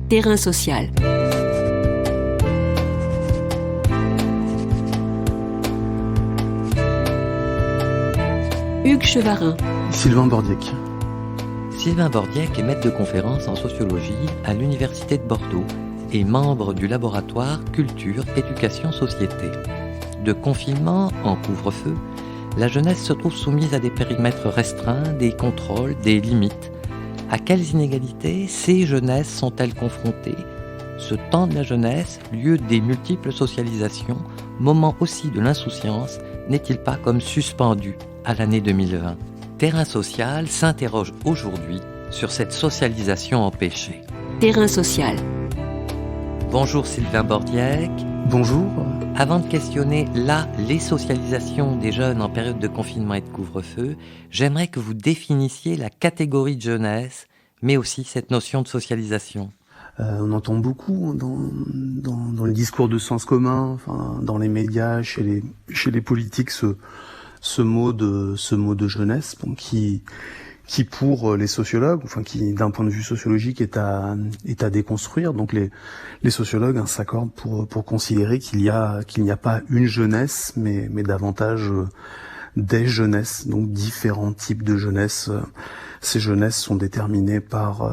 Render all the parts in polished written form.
Terrain social. Hugues Chevarin. Sylvain Bordiec. Sylvain Bordiec est maître de conférences en sociologie à l'Université de Bordeaux et membre du laboratoire Culture, Éducation, Société. De confinement en couvre-feu, la jeunesse se trouve soumise à des périmètres restreints, des contrôles, des limites. À quelles inégalités ces jeunesses sont-elles confrontées ? Ce temps de la jeunesse, lieu des multiples socialisations, moment aussi de l'insouciance, n'est-il pas comme suspendu à l'année 2020 ? Terrain social s'interroge aujourd'hui sur cette socialisation empêchée. Terrain social. Bonjour Sylvain Bordiec. Bonjour. Avant de questionner les socialisations des jeunes en période de confinement et de couvre-feu, j'aimerais que vous définissiez la catégorie de jeunesse, mais aussi cette notion de socialisation. On entend beaucoup dans les discours de sens commun, enfin, dans les médias, chez les politiques, ce mot de jeunesse, bon, qui pour les sociologues, enfin qui d'un point de vue sociologique est à déconstruire. Donc les sociologues s'accordent pour considérer qu'il n'y a pas une jeunesse, mais davantage des jeunesses, donc différents types de jeunesse. Ces jeunesses sont déterminées par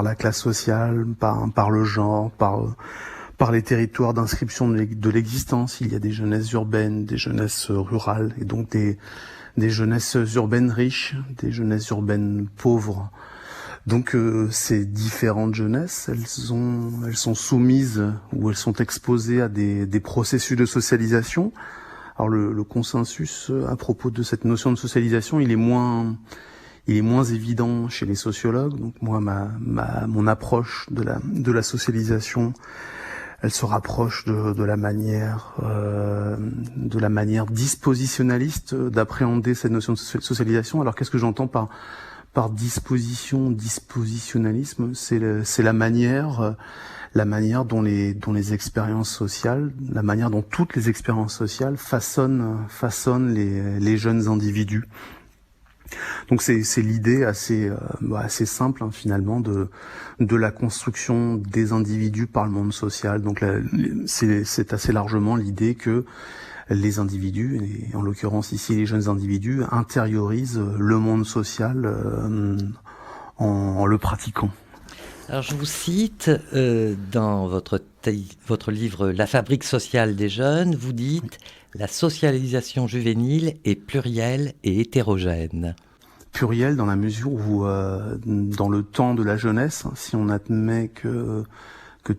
la classe sociale, par le genre, par les territoires d'inscription de l'existence. Il y a des jeunesses urbaines, des jeunesses rurales, et donc des jeunesses urbaines riches, des jeunesses urbaines pauvres. Donc ces différentes jeunesses, elles sont soumises ou elles sont exposées à des processus de socialisation. Alors le consensus à propos de cette notion de socialisation, il est moins évident chez les sociologues. Donc moi, mon approche de la socialisation, elle se rapproche de la manière dispositionnaliste d'appréhender cette notion de socialisation. Alors qu'est-ce que j'entends par dispositionnalisme? C'est la manière dont les expériences sociales, la manière dont toutes les expériences sociales façonnent les jeunes individus. Donc c'est l'idée assez simple finalement de la construction des individus par le monde social. Donc c'est assez largement l'idée que les individus, et en l'occurrence ici les jeunes individus, intériorisent le monde social en le pratiquant. Alors je vous cite dans votre livre La fabrique sociale des jeunes, vous dites « La socialisation juvénile est plurielle et hétérogène ». Plurielle dans la mesure où, dans le temps de la jeunesse, si on admet que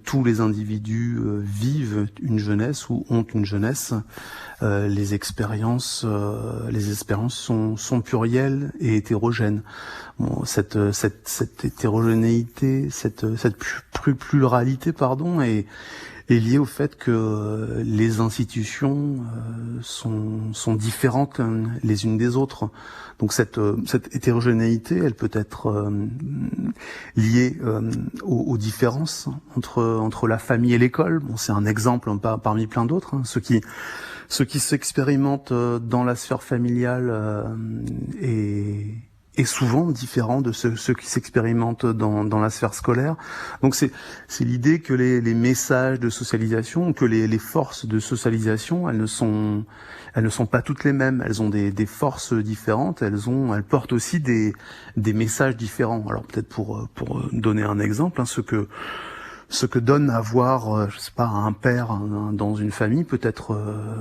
tous les individus vivent une jeunesse ou ont une jeunesse, les expériences sont plurielles et hétérogènes. Bon, cette hétérogénéité, cette pluralité, est liée au fait que les institutions sont différentes les unes des autres. Donc cette hétérogénéité, elle peut être liée aux différences entre la famille et l'école. Bon, c'est un exemple parmi plein d'autres. Ceux qui s'expérimentent dans la sphère familiale est souvent différent de ceux qui s'expérimentent dans la sphère scolaire. Donc c'est l'idée que les messages de socialisation, que les forces de socialisation, elles ne sont pas toutes les mêmes. Elles ont des forces différentes. Elles portent aussi des messages différents. Alors peut-être pour donner un exemple, ce que donne avoir, je sais pas, un père dans une famille peut être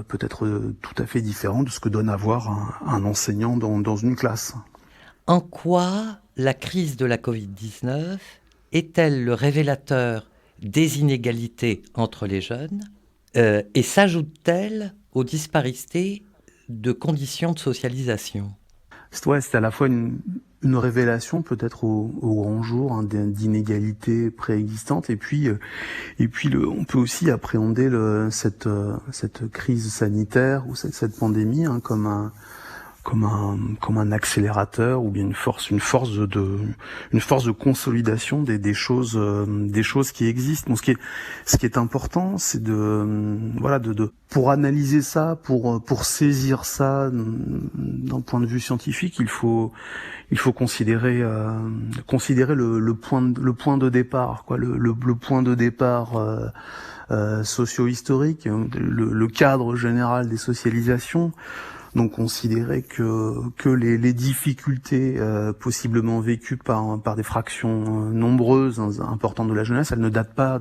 tout à fait différent de ce que donne avoir un enseignant dans une classe. En quoi la crise de la Covid-19 est-elle le révélateur des inégalités entre les jeunes et s'ajoute-t-elle aux disparités de conditions de socialisation ? C'est à la fois une révélation peut-être au grand jour d'inégalités préexistantes et puis on peut aussi appréhender cette crise sanitaire ou cette pandémie comme comme un accélérateur ou bien une force de consolidation des choses qui existent. Bon, ce qui est important, c'est de pour analyser ça, pour saisir ça d'un point de vue scientifique, il faut considérer le point de départ, quoi, le point de départ socio-historique, le cadre général des socialisations. Donc considérer que les difficultés possiblement vécues par des fractions nombreuses, importantes de la jeunesse, elles ne datent pas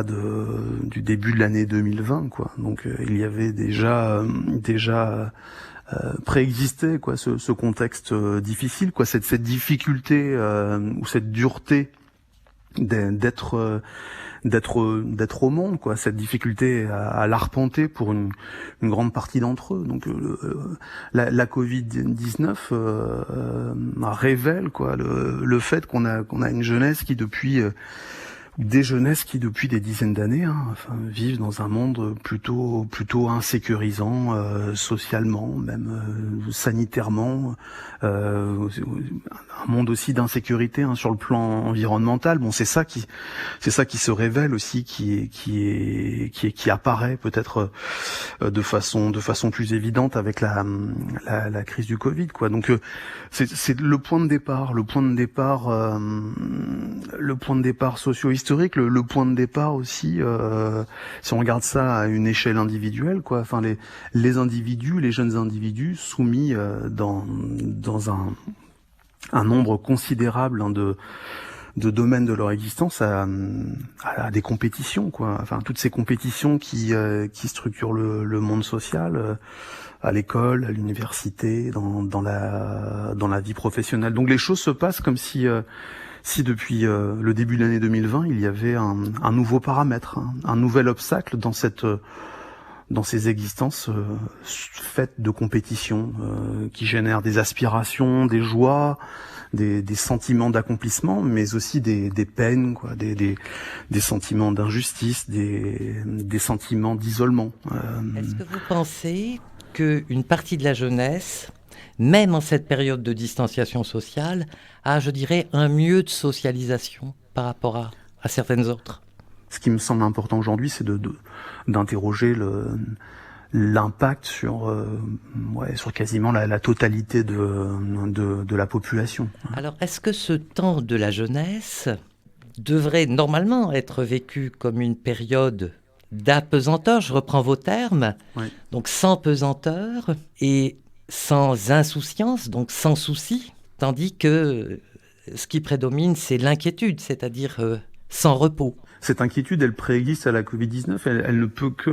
du début de l'année 2020, quoi. Donc il y avait déjà préexistait, quoi, ce contexte difficile, quoi, cette difficulté ou cette dureté d'être au monde, quoi, cette difficulté à l'arpenter pour une grande partie d'entre eux. Donc la Covid-19 révèle, quoi, le fait qu'on a une jeunesse qui depuis des jeunesses qui depuis des dizaines d'années vivent dans un monde plutôt insécurisant, socialement, même sanitairement, un monde aussi d'insécurité sur le plan environnemental. Bon, c'est ça qui se révèle aussi, qui apparaît peut-être de façon plus évidente avec la crise du Covid, quoi. Donc c'est le point de départ socio-historique, le point de départ aussi, si on regarde ça à une échelle individuelle, quoi. Enfin, les individus, les jeunes individus soumis dans un nombre considérable de domaines de leur existence à des compétitions, quoi. Enfin, toutes ces compétitions qui structurent le monde social, à l'école, à l'université, dans la vie professionnelle. Donc les choses se passent comme si depuis le début de l'année 2020, il y avait un nouveau paramètre, un nouvel obstacle dans ces existences faites de compétition, qui génèrent des aspirations, des joies, des sentiments d'accomplissement, mais aussi des peines, quoi, des sentiments d'injustice, des sentiments d'isolement. Est-ce que vous pensez qu'une partie de la jeunesse, même en cette période de distanciation sociale, a, je dirais, un mieux de socialisation par rapport à certaines autres? Ce qui me semble important aujourd'hui, c'est d'interroger l'impact sur quasiment la totalité de la population. Alors, est-ce que ce temps de la jeunesse devrait normalement être vécu comme une période d'apesanteur, je reprends vos termes, oui. Donc sans pesanteur et sans insouciance, donc sans souci, tandis que ce qui prédomine, c'est l'inquiétude, c'est-à-dire sans repos. Cette inquiétude, elle préexiste à la Covid-19, elle ne peut que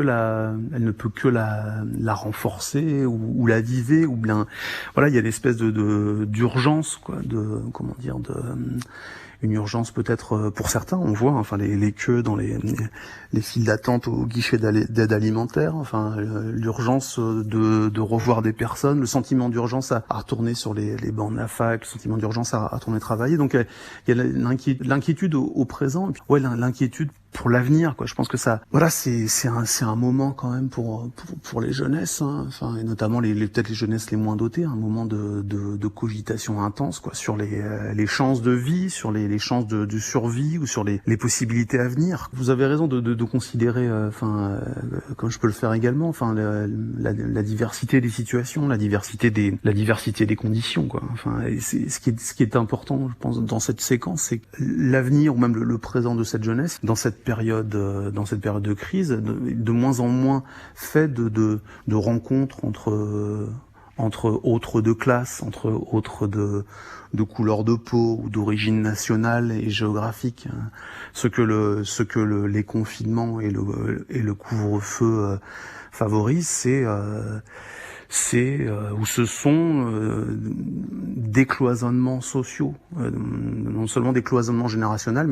la renforcer ou la viver, ou bien, voilà, il y a l'espèce d'urgence, quoi, une urgence peut-être pour certains, on voit, enfin les queues dans les files d'attente au guichet d'aide alimentaire, enfin l'urgence de revoir des personnes, le sentiment d'urgence à retourner sur les bancs de la fac, le sentiment d'urgence à retourner travailler. Donc il y a l'inquiétude au présent, et puis, ouais, l'inquiétude pour l'avenir, quoi. Je pense que ça, voilà, c'est un moment quand même pour les jeunesses, enfin, et notamment peut-être les jeunesses les moins dotées, un moment de cogitation intense, quoi, sur les chances de vie, sur les chances de survie ou sur les possibilités à venir. Vous avez raison de considérer, comme je peux le faire également, enfin la diversité des situations, la diversité des conditions, quoi. Enfin, et ce qui est important, je pense, dans cette séquence, c'est que l'avenir ou même le présent de cette jeunesse, dans cette période de crise, de moins en moins fait de rencontres entre autres de classe, entre autres de couleur de peau ou d'origine nationale et géographique. Ce que les confinements et le couvre-feu favorisent, ce sont des cloisonnements sociaux, non seulement des cloisonnements générationnels,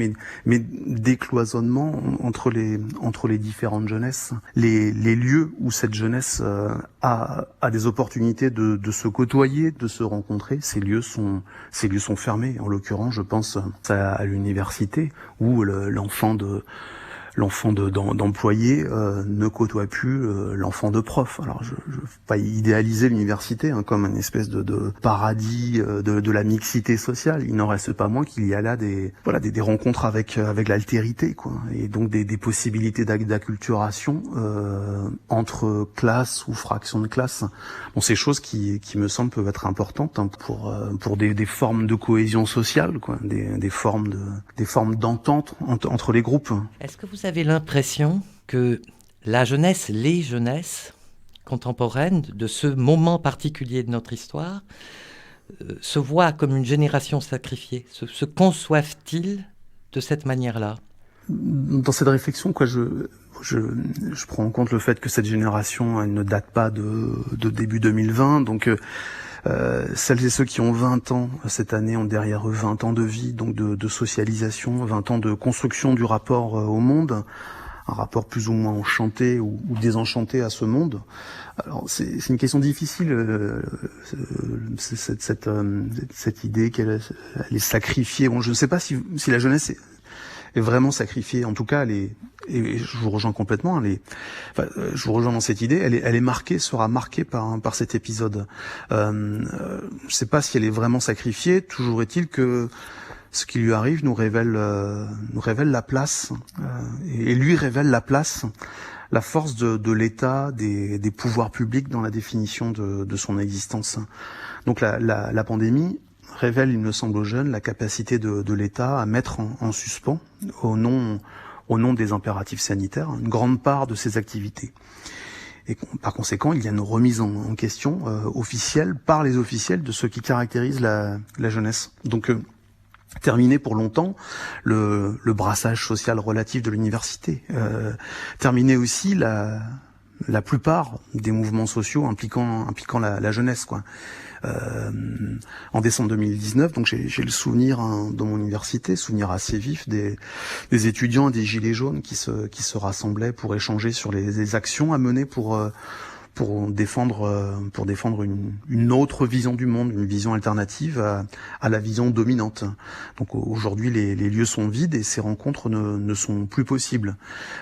mais des cloisonnements entre les différentes jeunesses, les lieux où cette jeunesse a des opportunités de se côtoyer, de se rencontrer. Ces lieux sont fermés. En l'occurrence, je pense à l'université où l'enfant l'enfant d'employé ne côtoie plus l'enfant de prof. Alors je veux pas idéaliser l'université comme une espèce de paradis de la mixité sociale. Il n'en reste pas moins qu'il y a là des rencontres avec l'altérité, quoi, et donc des possibilités d'acculturation entre classes ou fractions de classe. Bon, ces choses qui me semblent peuvent être importantes pour des formes de cohésion sociale, quoi, des formes d'entente entre les groupes. Est-ce que vous avez l'impression que les jeunesses contemporaines de ce moment particulier de notre histoire se voient comme une génération sacrifiée, se conçoivent-ils de cette manière-là? Dans cette réflexion, quoi, je prends en compte le fait que cette génération, elle ne date pas de début 2020, donc celles et ceux qui ont 20 ans cette année ont derrière eux 20 ans de vie, donc de socialisation, 20 ans de construction du rapport au monde, un rapport plus ou moins enchanté ou désenchanté à ce monde. Alors c'est une question difficile, cette idée qu'elle est sacrifiée. Bon, je ne sais pas si la jeunesse est vraiment sacrifiée. En tout cas, et je vous rejoins complètement. Je vous rejoins dans cette idée. Sera marquée par cet épisode. Je sais pas si elle est vraiment sacrifiée. Toujours est-il que ce qui lui arrive nous révèle la place, et lui révèle la place, la force de l'État, des pouvoirs publics dans la définition de son existence. Donc la pandémie révèle, il me semble, aux jeunes la capacité de l'État à mettre en suspens, au nom des impératifs sanitaires, une grande part de ses activités. Et par conséquent, il y a une remise en question officielle, par les officiels, de ce qui caractérise la jeunesse. Donc terminé pour longtemps le brassage social relatif de l'université. Terminé aussi la plupart des mouvements sociaux impliquant la jeunesse, quoi. En décembre 2019, donc j'ai le souvenir dans mon université, souvenir assez vif des étudiants et des gilets jaunes qui se rassemblaient pour échanger sur les actions à mener pour défendre une autre vision du monde, une vision alternative à la vision dominante. Donc aujourd'hui, les lieux sont vides et ces rencontres ne sont plus possibles.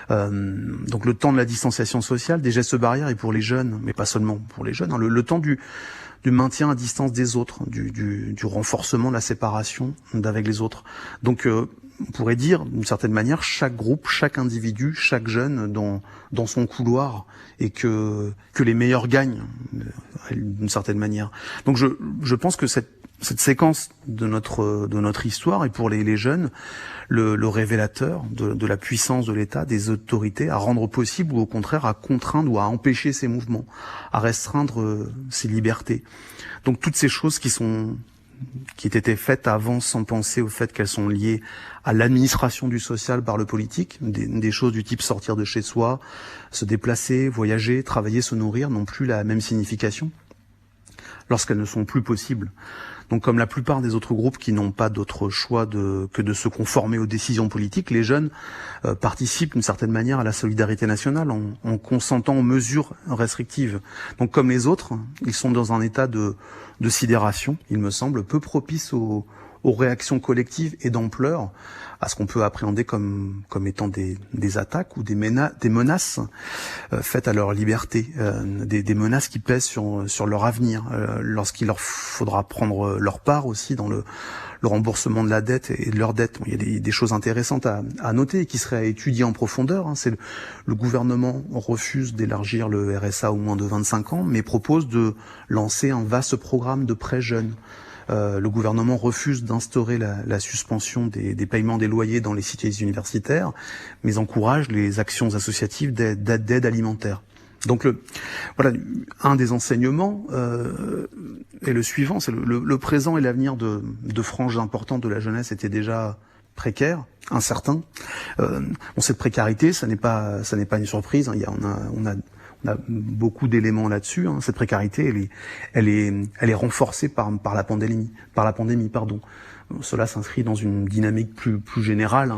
Donc le temps de la distanciation sociale, des gestes barrières, et pour les jeunes, mais pas seulement pour les jeunes, le temps du maintien à distance des autres, du renforcement de la séparation d'avec les autres. Donc on pourrait dire, d'une certaine manière, chaque groupe, chaque individu, chaque jeune dans son couloir, et que les meilleurs gagnent, d'une certaine manière. Donc je pense que cette séquence de notre histoire est pour les jeunes le révélateur de la puissance de l'État, des autorités, à rendre possible ou au contraire à contraindre ou à empêcher ces mouvements, à restreindre ces libertés. Donc toutes ces choses qui étaient faites avant sans penser au fait qu'elles sont liées à l'administration du social par le politique, des choses du type sortir de chez soi, se déplacer, voyager, travailler, se nourrir, n'ont plus la même signification lorsqu'elles ne sont plus possibles. Donc comme la plupart des autres groupes qui n'ont pas d'autre choix que de se conformer aux décisions politiques, les jeunes participent d'une certaine manière à la solidarité nationale en consentant aux mesures restrictives. Donc comme les autres, ils sont dans un état de sidération, il me semble, peu propice aux réactions collectives et d'ampleur, à ce qu'on peut appréhender comme étant des attaques ou des menaces faites à leur liberté, des menaces qui pèsent sur leur avenir, lorsqu'il leur faudra prendre leur part aussi dans le remboursement de la dette et de leur dette. Il y a des choses intéressantes à noter et qui seraient à étudier en profondeur. C'est le gouvernement refuse d'élargir le RSA aux moins de 25 ans, mais propose de lancer un vaste programme de prêts jeunes. Le gouvernement refuse d'instaurer la suspension des paiements des loyers dans les cités universitaires, mais encourage les actions associatives d'aide alimentaire. Donc voilà, un des enseignements est le suivant, c'est le présent et l'avenir de franges importantes de la jeunesse étaient déjà précaires, incertains. Cette précarité, ça n'est pas une surprise. On a beaucoup d'éléments là-dessus. Cette précarité, elle est renforcée par la pandémie. Cela s'inscrit dans une dynamique plus générale.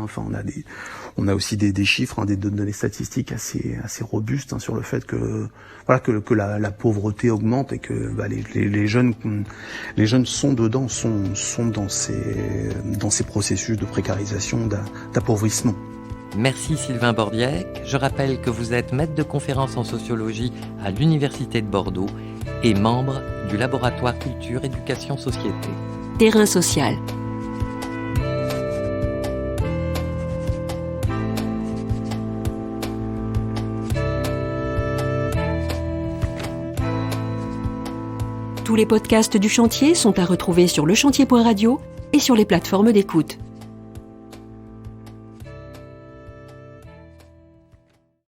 On a aussi des chiffres, des données statistiques assez robustes sur le fait que la pauvreté augmente et que les jeunes sont dedans, sont dans ces processus de précarisation, d'appauvrissement. Merci Sylvain Bordiec. Je rappelle que vous êtes maître de conférence en sociologie à l'Université de Bordeaux et membre du laboratoire Culture, Éducation, Société. Terrain social. Tous les podcasts du chantier sont à retrouver sur lechantier.radio et sur les plateformes d'écoute.